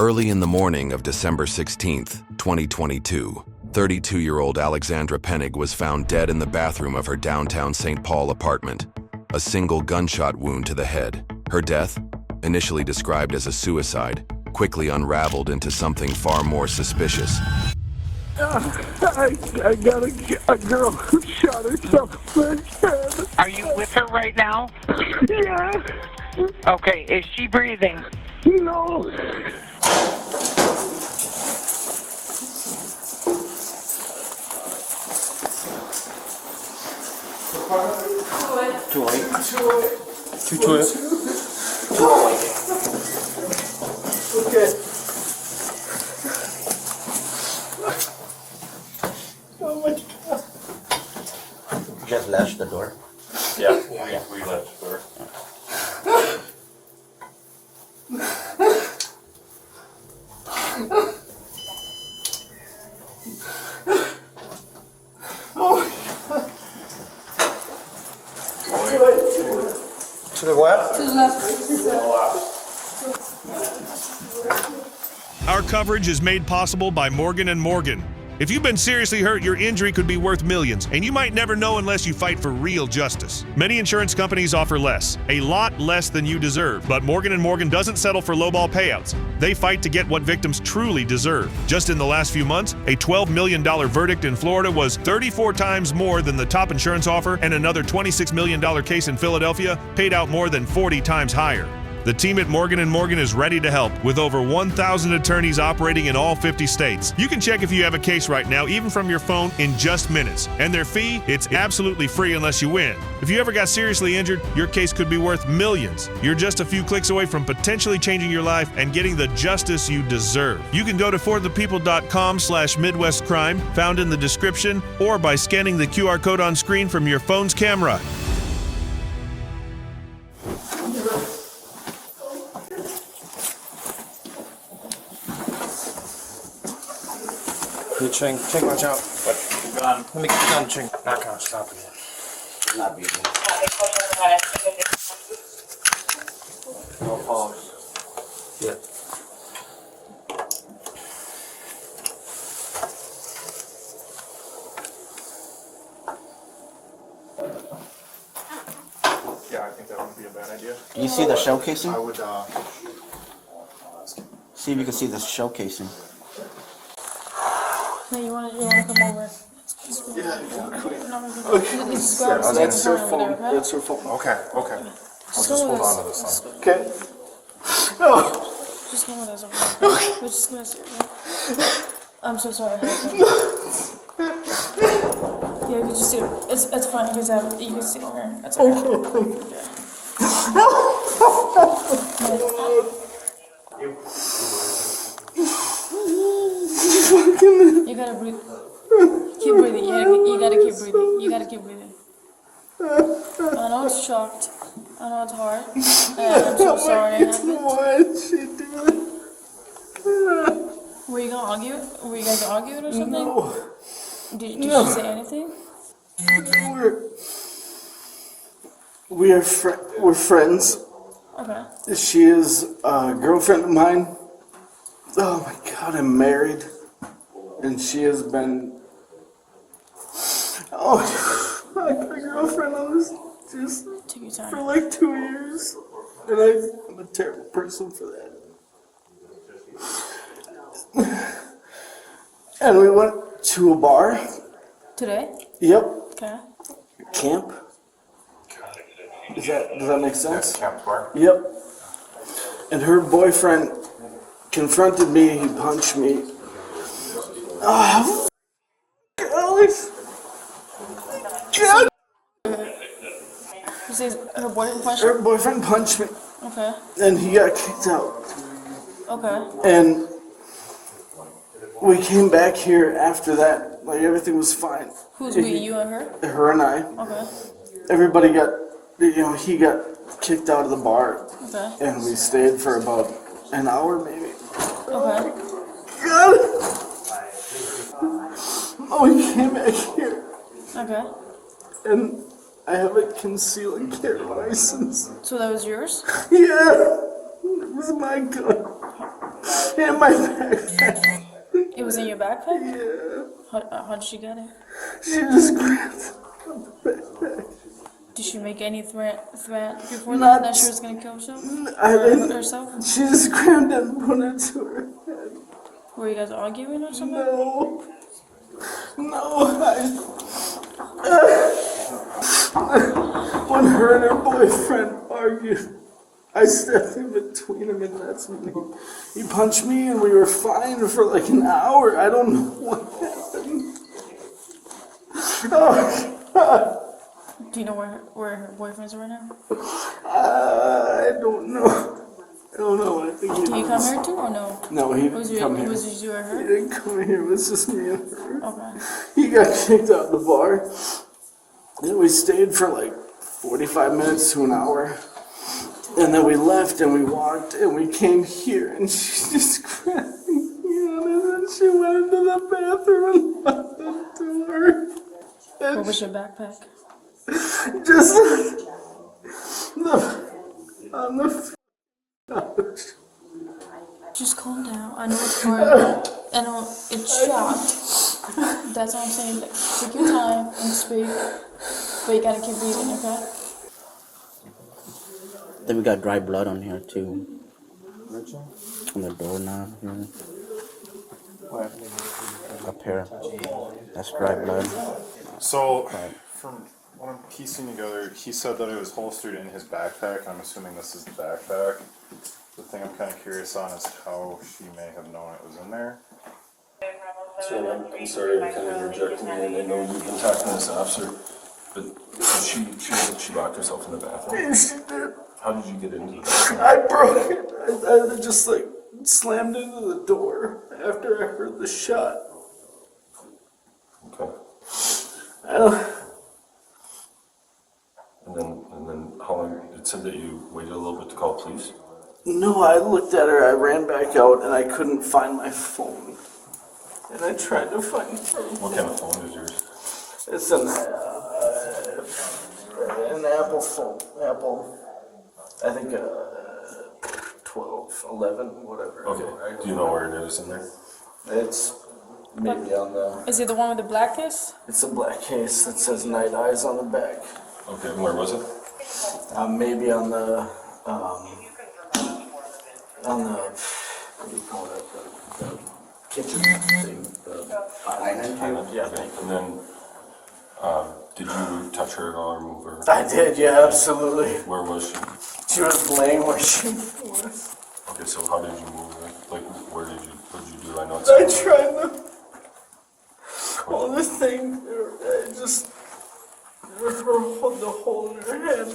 Early in the morning of December 16th, 2022, 32-year-old Alexandra Pennig was found dead in the bathroom of her downtown St. Paul apartment. A single gunshot wound to the head. Her death, initially described as a suicide, quickly unraveled into something far more suspicious. I got a girl who shot herself in the head. Are you with her right now? Yeah. Okay, is she breathing? No. Okay. Oh my God. You just latched the door? Yeah, we latched the door. To the what? Our coverage is made possible by Morgan & Morgan. If you've been seriously hurt, your injury could be worth millions, and you might never know unless you fight for real justice. Many insurance companies offer less, a lot less than you deserve, but Morgan & Morgan doesn't settle for lowball payouts. They fight to get what victims truly deserve. Just in the last few months, a $12 million verdict in Florida was 34 times more than the top insurance offer, and another $26 million case in Philadelphia paid out more than 40 times higher. The team at Morgan & Morgan is ready to help, with over 1,000 attorneys operating in all 50 states. You can check if you have a case right now, even from your phone, in just minutes. And their fee, it's absolutely free unless you win. If you ever got seriously injured, your case could be worth millions. You're just a few clicks away from potentially changing your life and getting the justice you deserve. You can go to forthepeople.com/MidwestCrime, found in the description, or by scanning the QR code on screen from your phone's camera. You chink, watch out. What? Gun. Let me get the gun, chink. Not gonna stop it. Not beating. No pause. Yeah. Yeah, I think that would be a bad idea. Do you see the shell casing? I would, See if you can see the shell casing. No, you want to come over. yeah, Just go over that's her there, phone. okay? That's her phone. Okay. I'll just go hold with on us. to this Just one. go- Okay. Oh. Just come with us over there. We're just gonna sit here. I'm so sorry. Yeah, you can just sit. It's fine. You can sit here. That's okay. You gotta breathe. Keep breathing. You gotta keep breathing. You gotta keep breathing. I know it's shocked. I know it's hard. And I'm so sorry it happened. Why did she do it? Were you gonna argue? Were you guys arguing or something? No. Did she say anything? We're friends. Okay. She is a girlfriend of mine. Oh my God, I'm married. And she has been, like my girlfriend, I was just Take your time. for like 2 years. And I'm a terrible person for that. And we went to a bar. Today? Yep. Okay. Camp. Does that make sense? Camp bar. Yep. And her boyfriend confronted me, he punched me. Oh, Alex! God! You say her boyfriend punched Her her? boyfriend punched me, Okay. and he got kicked out. Okay. And we came back here after that, like everything was fine. Who's we? You and her? Her and I. Okay. Everybody got, he got kicked out of the bar, Okay. and we stayed for about an hour maybe. Okay. God! Oh, he came back here, Okay. and I have a concealed carry license. So that was yours? Yeah, it was my gun. In my backpack. It was in your backpack? Yeah. How did she get it? She just grabbed the backpack. Did she make any threat before Not- that she was gonna kill herself? I Or didn't. herself? She just grabbed it and put it to her head. Were you guys arguing or something? No. When her and her boyfriend argued, I stepped in between them, and that's when he punched me, and we were fine for like an hour. I don't know what happened. Oh, God. Do you know where her boyfriend's are right now? I don't know. I don't know. I think Did he come here too or no? No, he Was didn't it come here. was it you or He her? didn't come here. It was just me and her. Okay. He got kicked out of the bar. And we stayed for like 45 minutes to an hour. And then we left and we walked and we came here and she just grabbed me and then she went into the bathroom and locked the door. What was your backpack? Just on the couch. Just calm down. I know it's hard. I know it's shocked. That's what I'm saying. Like, take your time and speak. But you gotta keep breathing, okay? Then we got dry blood on here too. On the doorknob here. Up here. That's dry blood. So, from what I'm piecing together, he said that it was holstered in his backpack. I'm assuming this is the backpack. The thing I'm kind of curious on is how she may have known it was in there. So I'm sorry I'm kind of interjecting here, and I know you've been talking to this officer, but so she locked herself in the bathroom. And she did. How did you get into the bathroom? I broke it. I just like slammed into the door after I heard the shot. Okay. I don't. And then how long? It said that you waited a little bit to call police. No, I looked at her, I ran back out, and I couldn't find my phone. And I tried to find her. What kind of phone is yours? It's an Apple phone. Apple, I think 12, 11, whatever. Okay. Do you know where it is in there? It's maybe on the, Is it the one with the black case? it's a black case that says Night Eyes on the back. Okay. And where was it? Maybe on the, what do you call it, the kitchen thing, the island. Yeah, Okay. And then, did you touch her at all or move her? I did, yeah, absolutely. Where was she? She was laying where she was. Okay. So how did you move her? Like, what did you do? I know it's. I tried to hold the thing, I just, the hole in her head,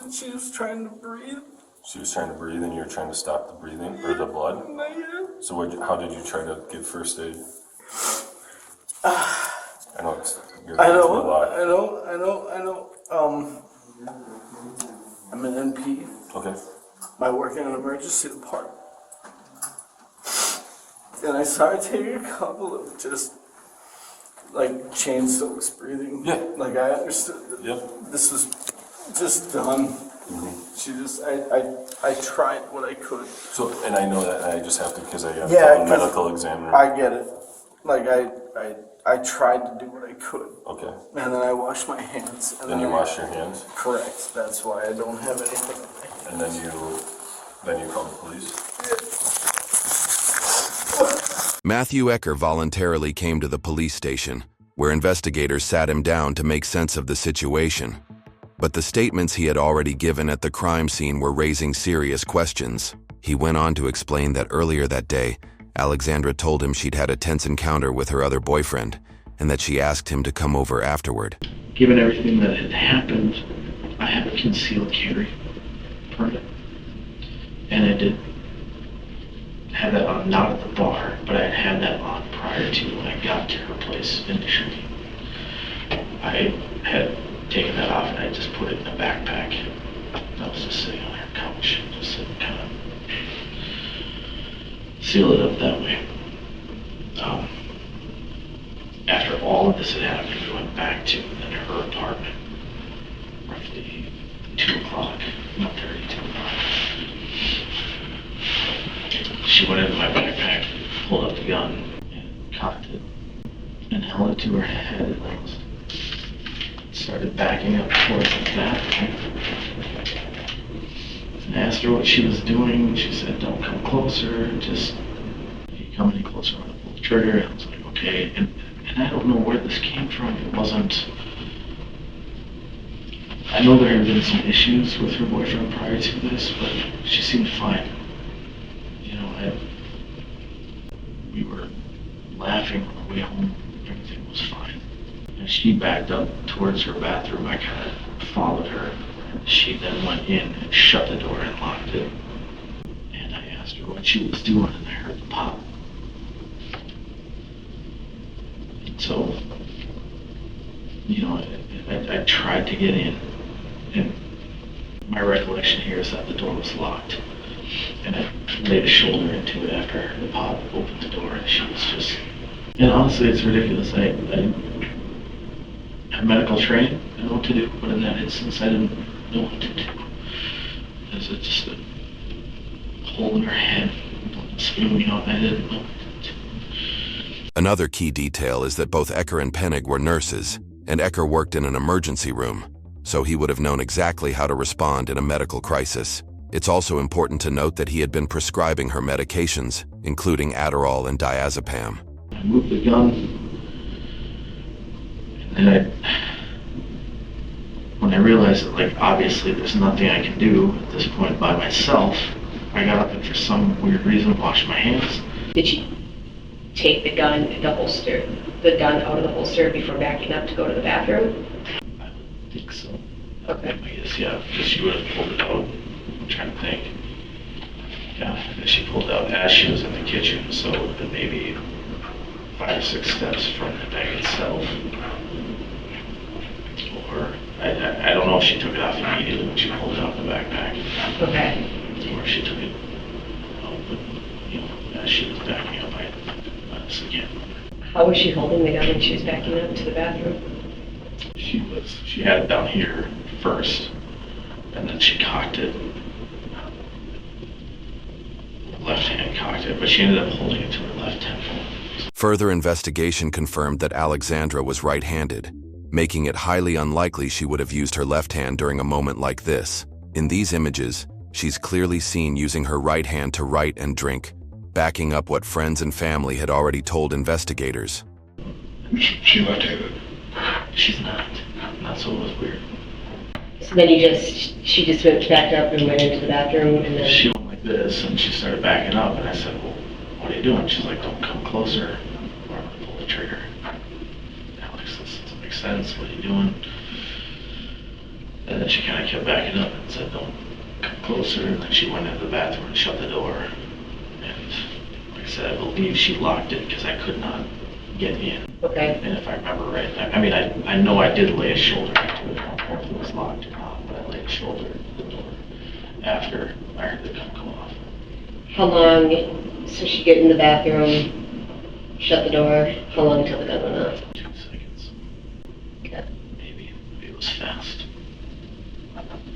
and she was trying to breathe. She was trying to breathe, and you were trying to stop the breathing or the blood. So how did you try to give first aid? I know it's. You're I going through a know, lot. I know. I'm an NP. Okay. I work in an emergency department. And I started taking a couple of just, like, chain stokes breathing. Yeah. Like, I understood that Yep. this was just done. She just, I tried what I could. So, and I know that I just have to because I have Yeah, a 'cause medical examiner. I get it. Like, I tried to do what I could. Okay. And then I washed my hands. And Then you wash your hands, Correct. That's why I don't have anything on my hands. and then you call the police. Matthew Ecker voluntarily came to the police station, where investigators sat him down to make sense of the situation. But the statements he had already given at the crime scene were raising serious questions. He went on to explain that earlier that day, Alexandra told him she'd had a tense encounter with her other boyfriend, and that she asked him to come over afterward. Given everything that had happened, I have a concealed carry permit. And I did have that on, not at the bar, but I had that on prior to when I got to her place initially. I had taken that off and I just put it in a backpack. I was just sitting on her couch, just to kind of seal it up that way. After all of this had happened, we went back to then her apartment, roughly 2 o'clock, 1:30, 2 o'clock. She went into my backpack the gun and cocked it and held it to her head and started backing up towards the bathroom. And I asked her what she was doing. She said, "Don't come closer, just if you come any closer, I'm gonna pull the trigger." And I was like, okay. And I don't know where this came from. It wasn't, I know there had been some issues with her boyfriend prior to this, but she seemed fine. You know, we were laughing on the way home. Everything was fine. And she backed up towards her bathroom. I kind of followed her. She then went in and shut the door and locked it. And I asked her what she was doing, and I heard the pop. And so, you know, I tried to get in. And my recollection here is that the door was locked. And I laid a shoulder into it after I heard the pop, opened the door, and she was just... And honestly, it's ridiculous. I have medical training. I know what to do, but in that instance, I didn't know what to do. There's just a hole in her head, spewing out, and I didn't know what to do. Another key detail is that both Ecker and Pennig were nurses, and Ecker worked in an emergency room, so he would have known exactly how to respond in a medical crisis. It's also important to note that he had been prescribing her medications, including Adderall and diazepam. I moved the gun, and then when I realized that, like, obviously there's nothing I can do at this point by myself, I got up and for some weird reason washed my hands. Did she take the gun out of the holster before backing up to go to the bathroom? I would think so. Okay. I guess, yeah, because she would have pulled it out. I'm trying to think. Yeah, I guess she pulled it out as she was in the kitchen, so it would have been maybe 5 or 6 steps from the bag itself. Or, I don't know if she took it off immediately when she pulled it out of the backpack. Okay. Or if she took it out, but, you know, as she was backing up, I honestly can't remember. How was she holding the gun when she was backing up to the bathroom? She had it down here first, and then she cocked it. Left hand cocked it, but she ended up holding it to her left temple. Further investigation confirmed that Alexandra was right-handed, making it highly unlikely she would have used her left hand during a moment like this. In these images, she's clearly seen using her right hand to write and drink, backing up what friends and family had already told investigators. She left-handed. She's not. Not so it was weird. So then she just went back up and went into the bathroom and then... She went like this and she started backing up and I said, "Well, what are you doing?" She's like, "Don't come closer or I'm gonna pull the trigger." Alex, this doesn't make sense. What are you doing? And then she kind of kept backing up and said, "Don't come closer." And then she went into the bathroom and shut the door. And like I said, I believe she locked it because I could not get in. Okay. And if I remember right, I mean, I know I did lay a shoulder into it. I don't know if it was locked or not, but I laid a shoulder into the door after I heard the gun go off. How long, so she get in the bathroom, shut the door, how long until the gun went off? 2 seconds. Okay. Maybe it was fast.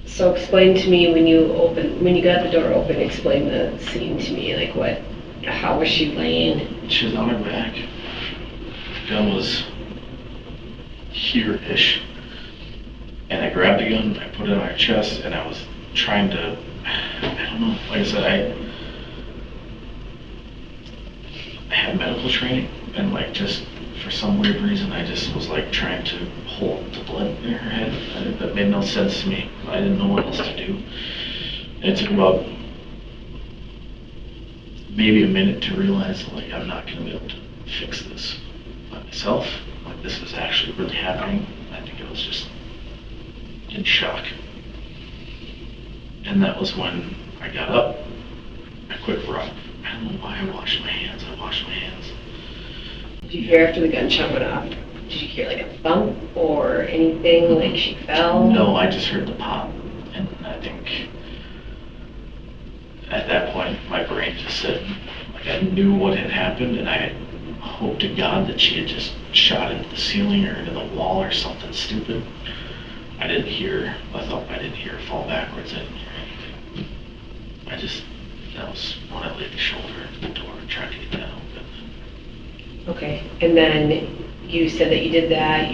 So explain to me when you got the door open, explain the scene to me, like how was she laying? She was on her back. The gun was here-ish. And I grabbed the gun, I put it on her chest, and I was trying to, I don't know, like I said, I had medical training, and like just for some weird reason, I just was like trying to hold the blood in her head. That made no sense to me. I didn't know what else to do. And it took about maybe a minute to realize, like, I'm not gonna be able to fix this by myself. Like, this is actually really happening. I think I was just in shock. And that was when I got up, a quick rub. I don't know why I washed my hands. I washed my hands. Did you hear after the gunshot went off? Did you hear like a thump or anything, like she fell? No, I just heard the pop. And I think at that point, my brain just said, like, I knew what had happened, and I hoped to God that she had just shot into the ceiling or into the wall or something stupid. I didn't hear her fall backwards. I didn't hear anything. That was when I laid the shoulder into the door and tried to get that open. Okay, and then you said that you did that.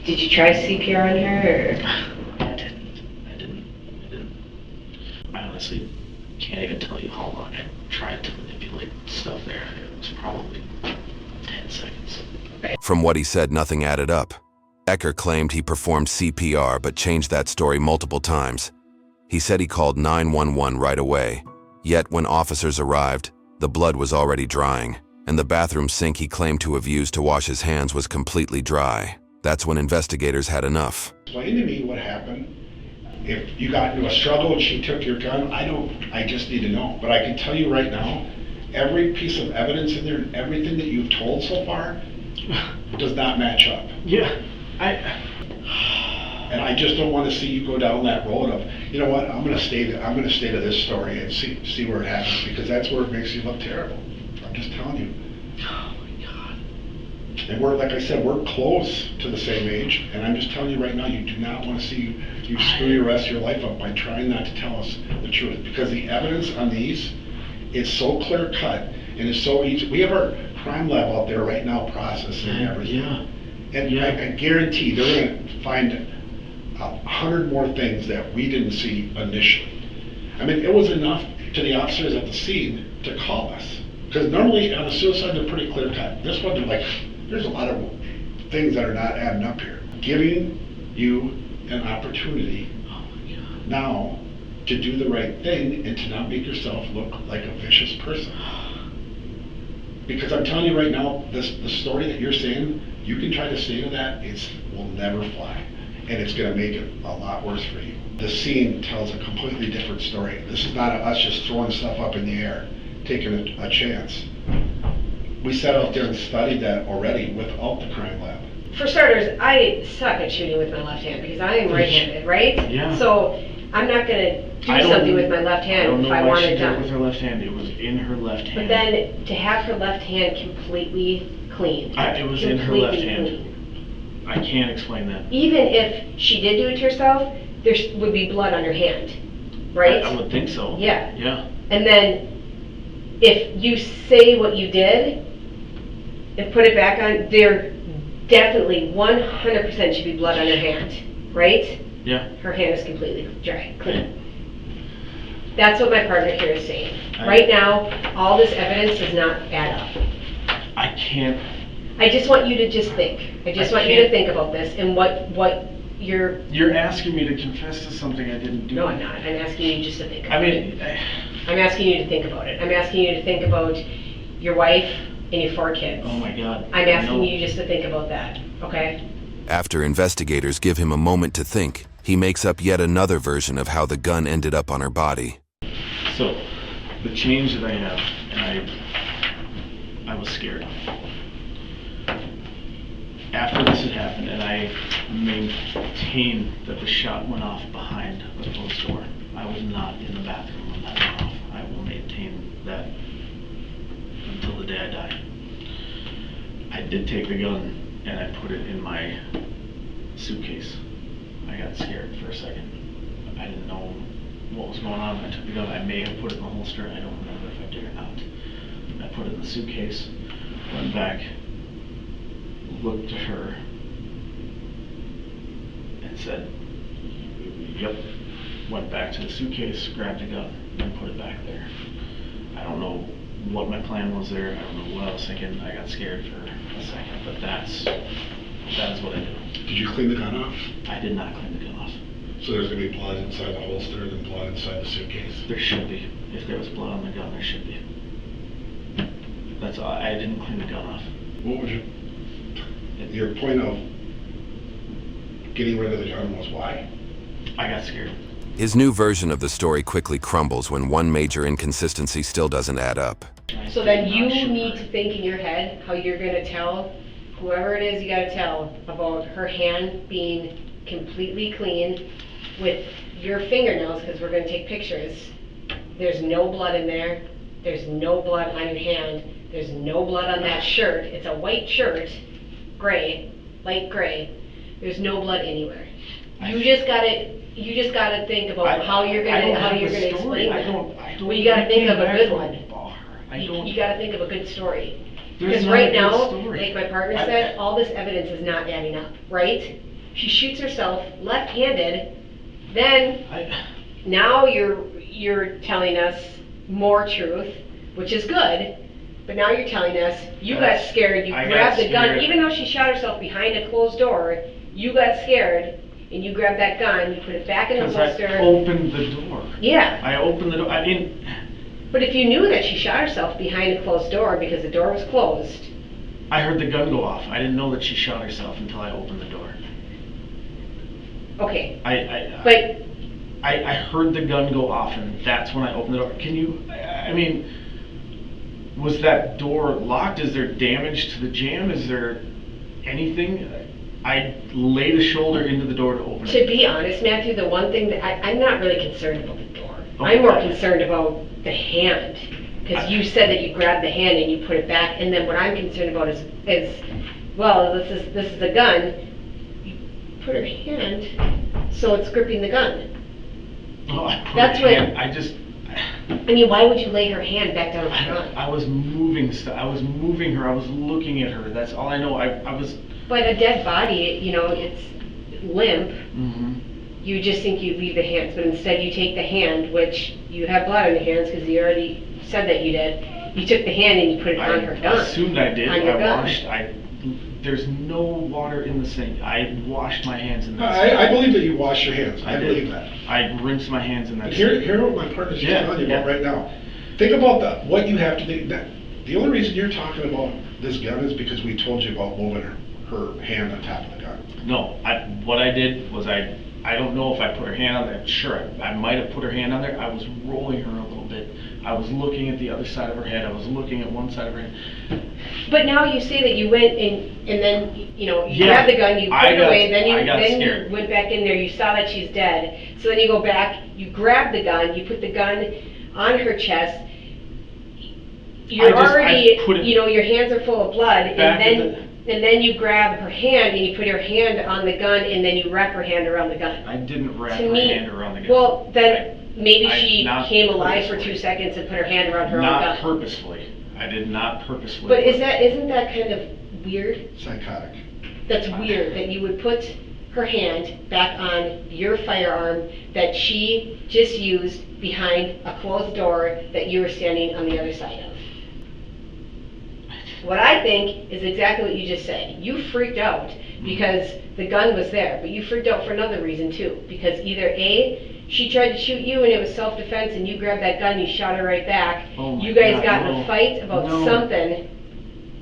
Did you try CPR on her? Or? I didn't. I honestly can't even tell you how long I tried to manipulate stuff there. It was probably 10 seconds. From what he said, nothing added up. Ecker claimed he performed CPR but changed that story multiple times. He said he called 911 right away. Yet when officers arrived, the blood was already drying, and the bathroom sink he claimed to have used to wash his hands was completely dry. That's when investigators had enough. Explain to me what happened. If you got into a struggle and she took your gun, I just need to know. But I can tell you right now, every piece of evidence in there and everything that you've told so far does not match up. Yeah, And I just don't want to see you go down that road of, you know what, I'm gonna stay to this story and see where it happens, because that's where it makes you look terrible. I'm just telling you. Oh my God. And we're, like I said, we're close to the same age, and I'm just telling you right now, you do not want to see you screw the rest of your life up by trying not to tell us the truth, because the evidence on these, it's so clear cut and it's so easy. We have our crime lab out there right now processing everything. Yeah. And I guarantee they're gonna find 100 more things that we didn't see initially. I mean, it was enough to the officers at the scene to call us. Because normally on a suicide, they're pretty clear cut. This one, they're like, there's a lot of things that are not adding up here. Giving you an opportunity now to do the right thing and to not make yourself look like a vicious person. Because I'm telling you right now, the story that you're saying, you can try to say to that, it will never fly. And it's gonna make it a lot worse for you. The scene tells a completely different story. This is not us just throwing stuff up in the air, taking a chance. We sat out there and studied that already without the crime lab. For starters, I suck at shooting with my left hand because I am right-handed, right? Yeah. So I'm not gonna do something with my left hand if I want it done. With her left hand, it was in her left hand. But then to have her left hand completely clean. It was in her left hand. I can't explain that. Even if she did do it to herself, there would be blood on her hand, right? I would think so. Yeah. Yeah. And then if you say what you did and put it back on, there definitely 100% should be blood on her hand, right? Yeah. Her hand is completely dry, clean. That's what my partner here is saying. Right now, all this evidence does not add up. I can't. I just want you to just think. I just want you to think about this and what you're... You're asking me to confess to something I didn't do. No, I'm not. I'm asking you just to think about it. I'm asking you to think about it. I'm asking you to think about your wife and your 4 kids. Oh my God. I'm asking you just to think about that, okay? After investigators give him a moment to think, he makes up yet another version of how the gun ended up on her body. So, the change that I have, and I was scared. After this had happened, and I maintain that the shot went off behind a closed door. I was not in the bathroom when that went off. I will maintain that until the day I die. I did take the gun and I put it in my suitcase. I got scared for a second. I didn't know what was going on when I took the gun. I may have put it in the holster. I don't remember if I did or not. I put it in the suitcase, went back, looked at her, and said, yep. Went back to the suitcase, grabbed the gun, and put it back there. I don't know what my plan was there. I don't know what I was thinking. I got scared for a second, but that is what I did. Did you clean the gun off? I did not clean the gun off. So there's gonna be blood inside the holster and then blood inside the suitcase? There should be. If there was blood on the gun, there should be. That's all. I didn't clean the gun off. What was your point of getting rid of the gun was why? I got scared. His new version of the story quickly crumbles when one major inconsistency still doesn't add up. So then you need to think in your head how you're gonna tell whoever it is you gotta tell about her hand being completely clean with your fingernails, because we're gonna take pictures. There's no blood in there. There's no blood on your hand. There's no blood on that shirt. It's a white shirt, gray, light gray. There's no blood anywhere. You just gotta think about how you're gonna explain that. Well, you gotta think of a good one. You gotta think of a good story. Because right now, like my partner said, all this evidence is not adding up, right? She shoots herself left-handed, then now you're telling us more truth, which is good, but now you're telling us you got scared, you grabbed the gun, even though she shot herself behind a closed door, you got scared, and you grabbed that gun, you put it back in the holster. I opened the door. Yeah. I opened the door. I mean... But if you knew that she shot herself behind a closed door because the door was closed... I heard the gun go off. I didn't know that she shot herself until I opened the door. Okay. I heard the gun go off, and that's when I opened the door. Can you... I mean... Was that door locked? Is there damage to the jamb? Is there anything? I laid a shoulder into the door to open it. To be honest, Matthew, the one thing that I'm not really concerned about the door. I'm more concerned about the hand. Because you said that you grabbed the hand and you put it back, and then what I'm concerned about is well, this is the gun. You put her hand so it's gripping the gun. Oh, I put That's her what. hand. I just. I mean, why would you lay her hand back down on the gun? I was moving stuff. I was moving her. I was looking at her. That's all I know. I was. But a dead body, you know, it's limp. Mm-hmm. You just think you leave the hands, but instead you take the hand, which you have blood on your hands because you already said that you did. You took the hand and you put it on her gun. I assumed I did. On your gun. Washed. There's no water in the sink. I washed my hands in that I believe that you wash your hands. I believe that. I rinsed my hands in that But sink. hear what my partner's just telling you about right now. Think about what you have to think. The only reason you're talking about this gun is because we told you about moving her hand on top of the gun. No, what I did was I don't know if I put her hand on there. Sure, I might have put her hand on there. I was rolling her a little bit. I was looking at the other side of her head. I was looking at one side of her head. But now you say that you went and then, you know, you grabbed the gun, you put it away, then you went back in there, you saw that she's dead. So then you go back, you grab the gun, you put the gun on her chest. You're already, you know, your hands are full of blood, and then you grab her hand and you put her hand on the gun and then you wrap her hand around the gun. I didn't wrap her hand around the gun. Well, then maybe she came alive for 2 seconds and put her hand around her own gun. Not purposefully. I did not purposefully. But isn't that kind of weird? Psychotic. That's weird that you would put her hand back on your firearm that she just used behind a closed door that you were standing on the other side of. What I think is exactly what you just said. You freaked out because the gun was there, but you freaked out for another reason too. Because either A, she tried to shoot you and it was self-defense and you grabbed that gun, you shot her right back. You guys got in a fight about something.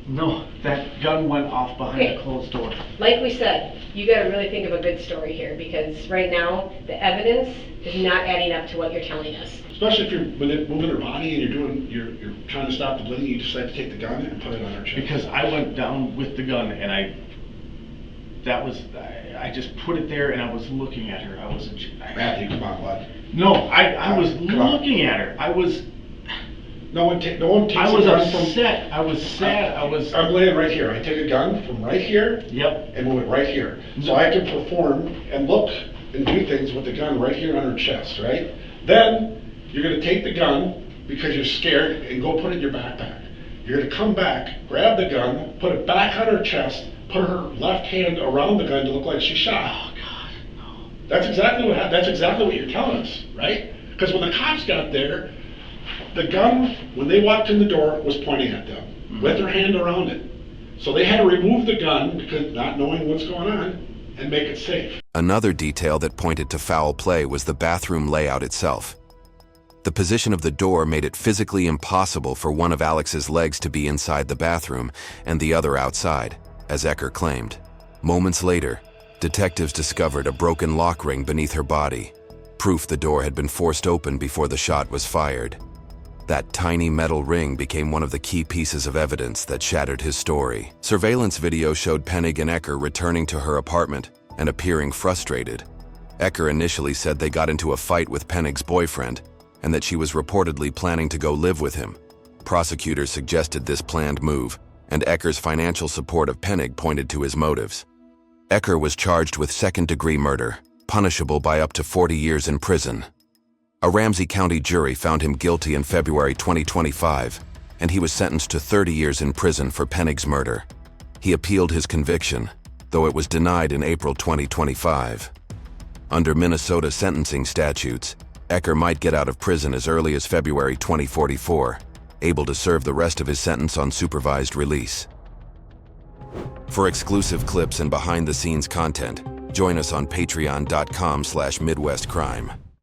No, that gun went off behind a closed door. Like we said, you gotta really think of a good story here because right now, the evidence is not adding up to what you're telling us. Especially if you're moving her body and you're trying to stop the bleeding, you decide to take the gun and put it on her chest. Because I went down with the gun and I just put it there and I was looking at her. Matthew, come on, bud. No, I was looking at her. No one takes I was upset. I was sad. I'm laying right here. I take a gun from right here. Yep. And move it right here. So I can perform and look and do things with the gun right here on her chest, right? Then you're gonna take the gun because you're scared and go put it in your backpack. You're gonna come back, grab the gun, put it back on her chest, put her left hand around the gun to look like she shot. Oh God, no. That's exactly what happened. That's exactly what you're telling us, right? Because when the cops got there, the gun, when they walked in the door, was pointing at them with her hand around it. So they had to remove the gun because not knowing what's going on and make it safe. Another detail that pointed to foul play was the bathroom layout itself. The position of the door made it physically impossible for one of Alex's legs to be inside the bathroom and the other outside, as Ecker claimed. Moments later, detectives discovered a broken lock ring beneath her body, proof the door had been forced open before the shot was fired. That tiny metal ring became one of the key pieces of evidence that shattered his story. Surveillance video showed Penig and Ecker returning to her apartment and appearing frustrated. Ecker initially said they got into a fight with Penig's boyfriend and that she was reportedly planning to go live with him. Prosecutors suggested this planned move, and Ecker's financial support of Penig pointed to his motives. Ecker was charged with second-degree murder, punishable by up to 40 years in prison. A Ramsey County jury found him guilty in February 2025, and he was sentenced to 30 years in prison for Penig's murder. He appealed his conviction, though it was denied in April 2025. Under Minnesota sentencing statutes, Ecker might get out of prison as early as February 2044, able to serve the rest of his sentence on supervised release. For exclusive clips and behind-the-scenes content, join us on patreon.com/MidwestCrime.